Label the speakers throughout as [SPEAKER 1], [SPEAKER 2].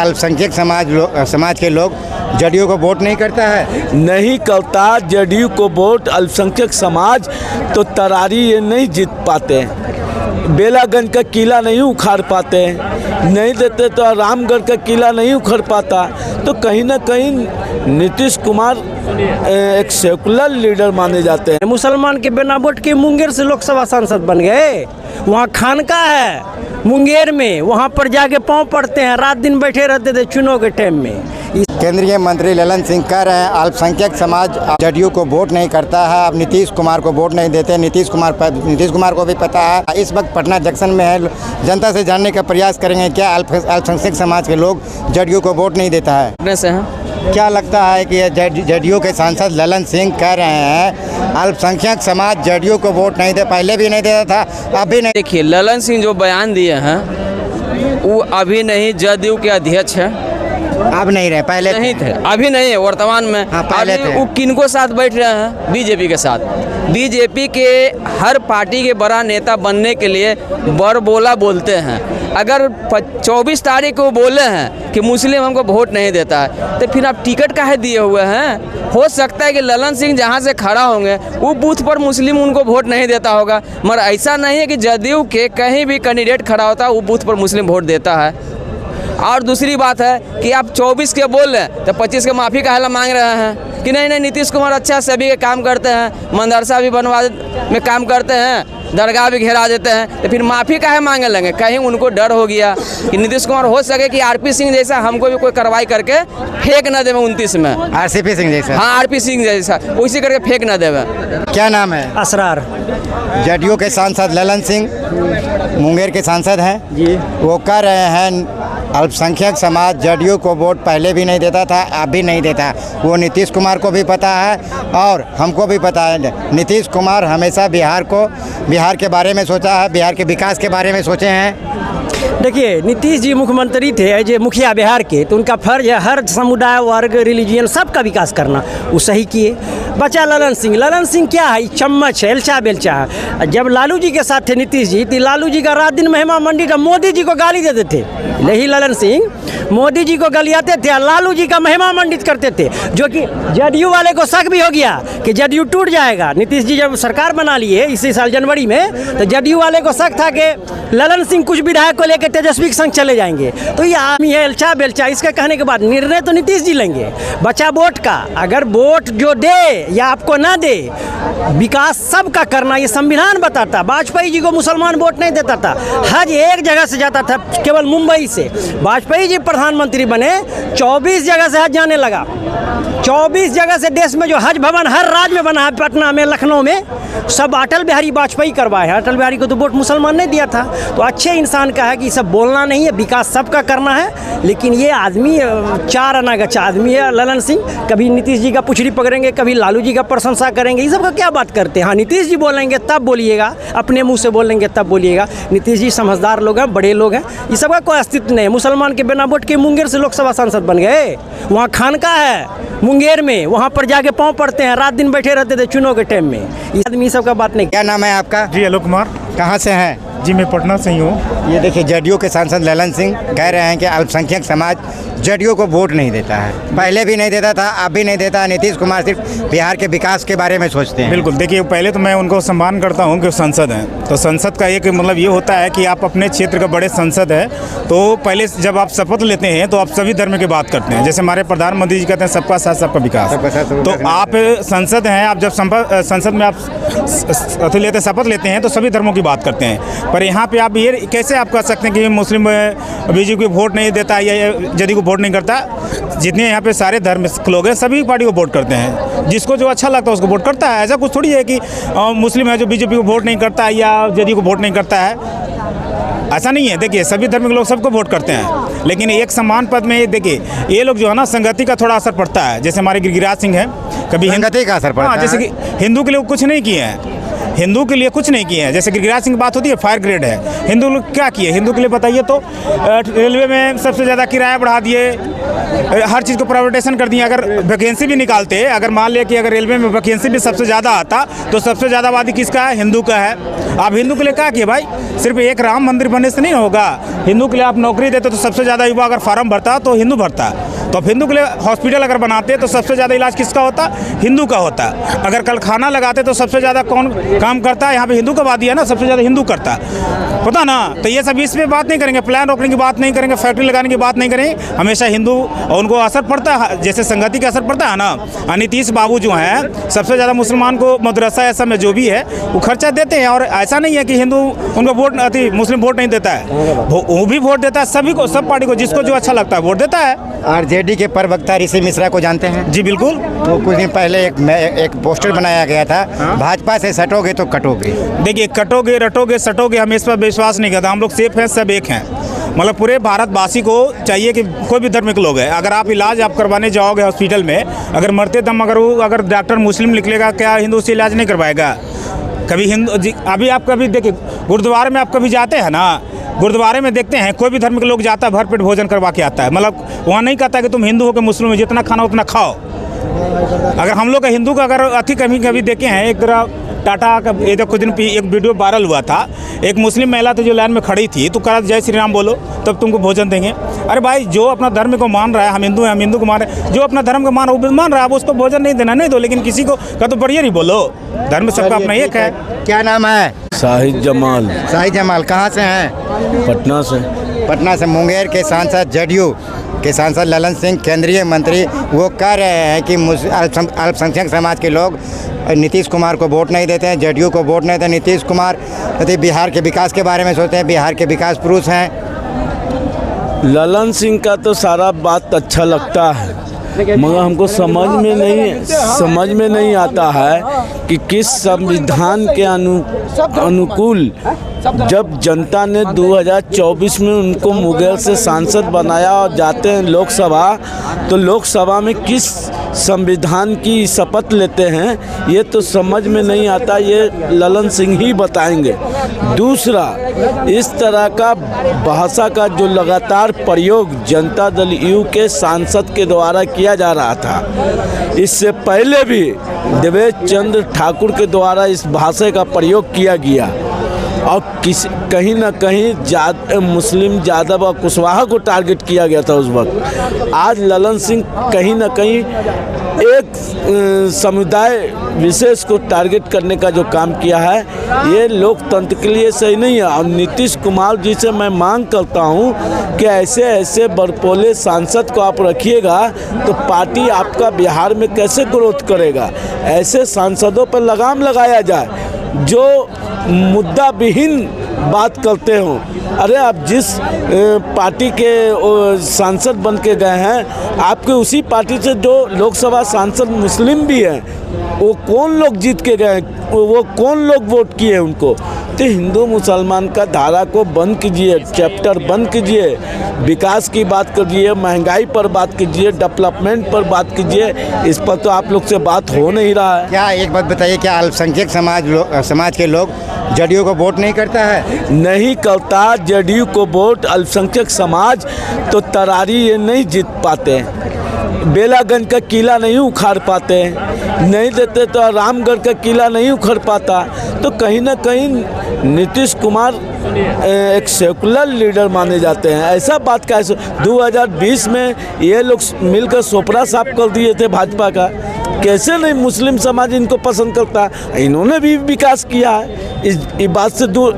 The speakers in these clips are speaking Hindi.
[SPEAKER 1] अल्पसंख्यक समाज के लोग जदयू को वोट नहीं करता है?
[SPEAKER 2] नहीं करता जदयू को वोट अल्पसंख्यक समाज, तो तरारी ये नहीं जीत पाते हैं, बेलागंज का किला नहीं उखाड़ पाते हैं, नहीं देते तो रामगढ़ का किला नहीं उखड़ पाता। तो कहीं ना कहीं नीतीश कुमार एक सेकुलर लीडर माने जाते हैं।
[SPEAKER 3] मुसलमान के बिना वोट के मुंगेर से लोकसभा सांसद बन गए। वहाँ खानका है मुंगेर में, वहाँ पर जाके पाँव पड़ते हैं, रात दिन बैठे रहते थे चुनाव के टाइम में।
[SPEAKER 1] केंद्रीय मंत्री ललन सिंह कह रहे हैं अल्पसंख्यक समाज जदयू को वोट नहीं करता है, अब नीतीश कुमार को वोट नहीं देते। नीतीश कुमार को भी पता है। इस वक्त पटना जंक्शन में है, जनता से जानने का प्रयास करेंगे क्या अल्पसंख्यक समाज के लोग जदयू को वोट नहीं देता है। क्या लगता है कि जदयू के सांसद ललन सिंह कह रहे हैं अल्पसंख्यक समाज जदयू को वोट नहीं दे, पहले भी नहीं देता था, अभी नहीं।
[SPEAKER 4] देखिए, ललन सिंह जो बयान दिए हैं वो अभी नहीं, जदयू के अध्यक्ष हैं।
[SPEAKER 1] अब नहीं रहे, पहले
[SPEAKER 4] नहीं थे, अभी नहीं है वर्तमान में।
[SPEAKER 1] हाँ, पहले थे।
[SPEAKER 4] वो किनको साथ बैठ रहे हैं? बीजेपी के साथ। बीजेपी के हर पार्टी के बड़ा नेता बनने के लिए बड़बोला बोलते हैं। अगर 24 तारीख को बोले हैं कि मुस्लिम हमको वोट नहीं देता है, तो फिर आप टिकट काहे दिए हुए हैं? हो सकता है कि ललन सिंह जहां से खड़ा होंगे वो बूथ पर मुस्लिम उनको वोट नहीं देता होगा, मगर ऐसा नहीं है कि जदयू के कहीं भी कैंडिडेट खड़ा होता है वो बूथ पर मुस्लिम वोट देता है। और दूसरी बात है कि आप 24 के बोल रहे हैं तो 25 के माफ़ी का हला मांग रहे हैं कि नहीं नीतीश कुमार अच्छा सभी के काम करते हैं, मदरसा भी बनवा में काम करते हैं, दरगाह भी घेरा देते हैं, तो फिर माफ़ी काहे मांगे लेंगे? कहीं उनको डर हो गया कि नीतीश कुमार हो सके कि आरपी सिंह जैसा हमको भी कोई कार्रवाई करके फेंक न देवे 29 में।
[SPEAKER 1] आरसीपी सिंह जैसा? हाँ,
[SPEAKER 4] आरपी सिंह जैसा उसी करके फेंक न देवे।
[SPEAKER 1] क्या नाम है?
[SPEAKER 3] असरार।
[SPEAKER 1] जदयू के सांसद ललन सिंह मुंगेर के सांसद हैं जी, वो कह रहे हैं अल्पसंख्यक समाज जदयू को वोट पहले भी नहीं देता था, अब भी नहीं देता। वो नीतीश कुमार को भी पता है और हमको भी पता है। नीतीश कुमार हमेशा बिहार के बारे में सोचा है, बिहार के विकास के बारे में सोचे हैं।
[SPEAKER 3] देखिए, नीतीश जी मुख्यमंत्री थे एज मुखिया बिहार के, तो उनका फर्ज है हर समुदाय, वर्ग, रिलीजियन सबका विकास करना, वो सही किए। बचा ललन सिंह क्या है? चम्मच है, एलचा बेलचा है। जब लालू जी के साथ थे नीतीश जी, तो लालू जी का रात दिन महिमा मंडित मोदी जी को गाली देते थे। यही ललन सिंह मोदी जी को गलियाते थे, लालू जी का महिमा मंडित करते थे, जो कि जदयू वाले को शक भी हो गया कि जदयू टूट जाएगा। नीतीश जी जब सरकार बना लिए इसी साल जनवरी में, तो जदयू वाले को शक था कि ललन सिंह कुछ विधायक को लेकर तेजस्वी के संग चले जाएंगे। तो ये आदमी है एलचा बेलचा। इसके कहने के बाद निर्णय तो नीतीश जी लेंगे। बचा वोट का, अगर वोट जो दे या आपको ना दे, विकास सबका करना ये संविधान बताता। वाजपेयी जी को मुसलमान वोट नहीं देता था, हज एक जगह से जाता था, केवल मुंबई से। वाजपेयी जी प्रधानमंत्री बने, 24 जगह से हज जाने लगा। 24 जगह से देश में जो हज भवन हर राज्य में बना है, पटना में, लखनऊ में, सब अटल बिहारी वाजपेयी करवाए हैं। अटल बिहारी को तो वोट मुसलमान नहीं दिया था। तो अच्छे इंसान का है कि सब बोलना नहीं है, विकास सबका करना है। लेकिन ये आदमी चार आना गच्चा आदमी है ललन सिंह। कभी नीतीश जी का पुछड़ी पकड़ेंगे, कभी लालू जी का प्रशंसा करेंगे, ये सब का क्या बात करते हैं? हाँ, नीतीश जी बोलेंगे तब बोलिएगा, अपने मुंह से बोलेंगे तब बोलिएगा। नीतीश जी समझदार लोग हैं, बड़े लोग हैं, ये सब का कोई अस्तित्व नहीं है। मुसलमान के बिना वोट के मुंगेर से लोकसभा सांसद बन गए। वहाँ खानका है मुंगेर में, वहाँ पर जाके पाँव पड़ते हैं, रात दिन बैठे रहते थे चुनाव के टाइम में। ये आदमी सब का बात नहीं।
[SPEAKER 1] क्या नाम है आपका?
[SPEAKER 5] जी आलोक कुमार।
[SPEAKER 1] कहाँ से हैं?
[SPEAKER 5] जी मैं पटना से ही हूँ।
[SPEAKER 1] ये देखिए, जदयू के सांसद ललन सिंह कह रहे हैं कि अल्पसंख्यक समाज जदयू को वोट नहीं देता है, पहले भी नहीं देता था, अब भी नहीं देता। नीतीश कुमार सिर्फ बिहार के विकास के बारे में सोचते हैं।
[SPEAKER 5] बिल्कुल, देखिए पहले तो मैं उनको सम्मान करता हूँ कि संसद हैं, तो संसद का एक मतलब ये होता है कि आप अपने क्षेत्र का बड़े संसद है, तो पहले जब आप शपथ लेते हैं तो आप सभी धर्म की बात करते हैं। जैसे हमारे प्रधानमंत्री जी कहते हैं सबका साथ सबका विकास, तो आप संसद हैं, आप जब संसद में आप लेते शपथ लेते हैं तो सभी धर्मों की बात करते हैं। पर यहाँ पे आप ये कैसे आप कह सकते हैं कि मुस्लिम बीजेपी को वोट नहीं देता या जदयू को वोट नहीं करता? जितने यहाँ पे सारे धर्म लोग हैं सभी पार्टी को वोट करते हैं, जिसको जो अच्छा लगता है उसको वोट करता है। ऐसा कुछ थोड़ी है कि मुस्लिम है जो बीजेपी को वोट नहीं करता है या जदयू को वोट नहीं करता है, ऐसा नहीं है। देखिए सभी धर्म के लोग सबको वोट करते हैं, लेकिन एक समान पद में देखिए ये लोग जो है ना संगति का थोड़ा असर पड़ता है। जैसे हमारे गिरिराज सिंह हैं, कभी
[SPEAKER 1] संगति का असर पड़ता है।
[SPEAKER 5] जैसे कि हिंदू के लिए कुछ नहीं किए हैं, हिंदू के लिए कुछ नहीं किए हैं। जैसे गिरिराज सिंह की बात होती है, फायर ग्रेड है, हिंदू लोग क्या किए हिंदू के लिए बताइए तो? रेलवे में सबसे ज़्यादा किराया बढ़ा दिए, हर चीज़ को प्राइवेटाइजेशन कर दिया। अगर वैकेंसी भी निकालते, अगर मान लिया कि अगर रेलवे में वैकेंसी भी सबसे ज़्यादा आता तो सबसे ज़्यादा आबादी किसका है? हिंदू का है। आप हिंदू के लिए क्या किए भाई? सिर्फ एक राम मंदिर बनने से नहीं होगा। हिंदू के लिए आप नौकरी देते तो सबसे ज़्यादा युवा अगर फार्म भरता तो हिंदू भरता, तो अब हिंदू के लिए हॉस्पिटल अगर बनाते तो सबसे ज़्यादा इलाज किसका होता? हिंदू का होता। अगर कल खाना लगाते तो सबसे ज़्यादा कौन काम करता है? यहाँ पे हिंदू का आबादी है ना, सबसे ज़्यादा हिंदू करता, पता ना। तो ये सब इस पे बात नहीं करेंगे, प्लान रोकने की बात नहीं करेंगे, फैक्ट्री लगाने की बात नहीं करेंगे। हमेशा हिंदू और उनको असर पड़ता है, जैसे संगति का असर पड़ता है ना। नीतीश बाबू जो हैं सबसे ज़्यादा मुसलमान को मदरसा ऐसा में जो भी है वो खर्चा देते हैं। और ऐसा नहीं है कि हिंदू उनको वोट अति मुस्लिम वोट नहीं देता है, वो भी वोट देता है। सभी को, सब पार्टी को, जिसको जो अच्छा लगता है वोट देता है।
[SPEAKER 1] आरजेडी के प्रवक्ता ऋषि मिश्रा को जानते हैं?
[SPEAKER 5] जी बिल्कुल।
[SPEAKER 1] तो कुछ दिन पहले एक पोस्टर बनाया गया था, भाजपा से सटोगे तो कटोगे।
[SPEAKER 5] देखिए, कटोगे रटोगे सटोगे, हम इस पर विश्वास नहीं करते। हम लोग सेफ हैं, सब एक हैं। मतलब पूरे भारतवासी को चाहिए कि कोई भी धर्म के लोग हैं, अगर आप इलाज आप करवाने जाओगे हॉस्पिटल में, अगर मरते दम अगर डॉक्टर मुस्लिम निकलेगा, क्या हिंदू से इलाज नहीं करवाएगा? कभी हिंदू अभी आप कभी देखिए गुरुद्वारे में आप कभी जाते हैं ना, गुरुद्वारे में देखते हैं कोई भी धर्म के लोग जाता है भरपेट भोजन करवा के आता है। मतलब वहाँ नहीं कहता कि तुम हिंदू हो कि मुस्लिम हो, जितना खाना उतना खाओ। अगर हम लोग का हिंदू का अगर अति कभी देखे हैं, एक तरह टाटा का ये कुछ दिन एक वीडियो वायरल हुआ था, एक मुस्लिम महिला थी जो लाइन में खड़ी थी, तो कहा जय श्री राम बोलो तब तुमको भोजन देंगे। अरे भाई, जो अपना धर्म को मान रहा है, हम हिंदू हैं, हम हिंदू को मान रहे हैं, जो अपना धर्म को मान रहा है, अब उसको भोजन नहीं देना नहीं दो, लेकिन किसी को का तो बढ़िया नहीं बोलो। धर्म सबका अपना एक है।
[SPEAKER 1] क्या नाम है?
[SPEAKER 2] शाहिद जमाल।
[SPEAKER 1] शाहिद जमाल कहाँ से हैं?
[SPEAKER 2] पटना से।
[SPEAKER 1] पटना से। मुंगेर के सांसद, जदयू के सांसद ललन सिंह, केंद्रीय मंत्री, वो कह रहे हैं कि अल्पसंख्यक समाज के लोग नीतीश कुमार को वोट नहीं देते हैं, जदयू को वोट नहीं देते। नीतीश कुमार बिहार के विकास के बारे में सोचते हैं, बिहार के विकास पुरुष हैं।
[SPEAKER 2] ललन सिंह का तो सारा बात अच्छा लगता है, मगर हमको समझ में नहीं आता है कि किस संविधान के अनुकूल जब जनता ने 2024 में उनको मुंगेर से सांसद बनाया और जाते हैं लोकसभा, तो लोकसभा में किस संविधान की शपथ लेते हैं, ये तो समझ में नहीं आता। ये ललन सिंह ही बताएंगे। दूसरा, इस तरह का भाषा का जो लगातार प्रयोग जनता दल यू के सांसद के द्वारा किया जा रहा था, इससे पहले भी देवेश चंद्र ठाकुर के द्वारा इस भाषा का प्रयोग किया गया और कहीं ना कहीं मुस्लिम यादव और कुशवाहा को टारगेट किया गया था उस वक्त। आज ललन सिंह कहीं ना कहीं एक समुदाय विशेष को टारगेट करने का जो काम किया है, ये लोकतंत्र के लिए सही नहीं है। और नीतीश कुमार जी से मैं मांग करता हूँ कि ऐसे बड़पोले सांसद को आप रखिएगा तो पार्टी आपका बिहार में कैसे ग्रोथ करेगा। ऐसे सांसदों पर लगाम लगाया जाए जो मुद्दा विहीन बात करते हो। अरे आप जिस पार्टी के सांसद बन के गए हैं, आपके उसी पार्टी से जो लोकसभा सांसद मुस्लिम भी हैं, वो कौन लोग जीत के गए, वो कौन लोग वोट किए उनको। तो हिंदू मुसलमान का धारा को बंद कीजिए, चैप्टर बंद कीजिए, विकास की बात कीजिए, महंगाई पर बात कीजिए, डेवलपमेंट पर बात कीजिए। इस पर तो आप लोग से बात हो नहीं रहा है।
[SPEAKER 1] क्या एक बात बताइए, क्या अल्पसंख्यक समाज के लोग जदयू को वोट नहीं करता है?
[SPEAKER 2] नहीं करता जदयू को वोट अल्पसंख्यक समाज, तो तरारी ये नहीं जीत पाते हैं, बेलागंज का किला नहीं उखाड़ पाते, नहीं देते तो रामगढ़ का किला नहीं उखड़ पाता। तो कहीं ना कहीं नीतीश कुमार एक सेकुलर लीडर माने जाते हैं। ऐसा बात का 2020 में ये लोग मिलकर सोपरा साफ कर दिए थे भाजपा का। कैसे नहीं मुस्लिम समाज इनको पसंद करता, इन्होंने भी विकास किया है, इस बात से दूर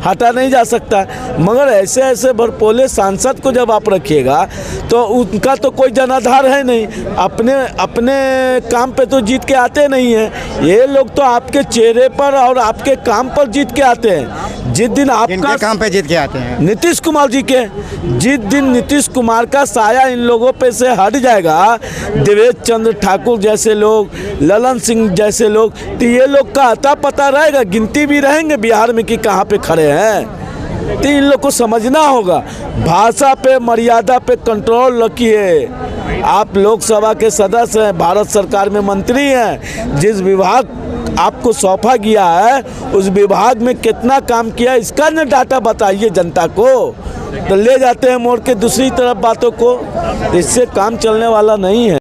[SPEAKER 2] हटा नहीं जा सकता। मगर ऐसे भरपोले सांसद को जब आप रखिएगा तो उनका तो कोई जनाधार है नहीं, अपने काम पे तो जीत के आते नहीं हैं। ये लोग तो आपके चेहरे पर और आपके काम पर जीत के आते हैं। जिस दिन आपका
[SPEAKER 1] काम पे जीत के आते हैं
[SPEAKER 2] नीतीश कुमार जी के, जिस दिन नीतीश कुमार का साया इन लोगों पे से हट जाएगा, देवेश चंद्र ठाकुर जैसे लोग, ललन सिंह जैसे लोग, तो ये लोग का अता पता रहेगा, गिनती भी रहेंगे बिहार में कि कहाँ पे खड़े हैं। तो इन लोग को समझना होगा, भाषा पे मर्यादा पे कंट्रोल रखिए। आप लोकसभा के सदस्य हैं, भारत सरकार में मंत्री हैं, जिस विभाग आपको सौंपा गया है उस विभाग में कितना काम किया इसका न डाटा बताइए जनता को। तो ले जाते हैं मोड़ के दूसरी तरफ बातों को, इससे काम चलने वाला नहीं है।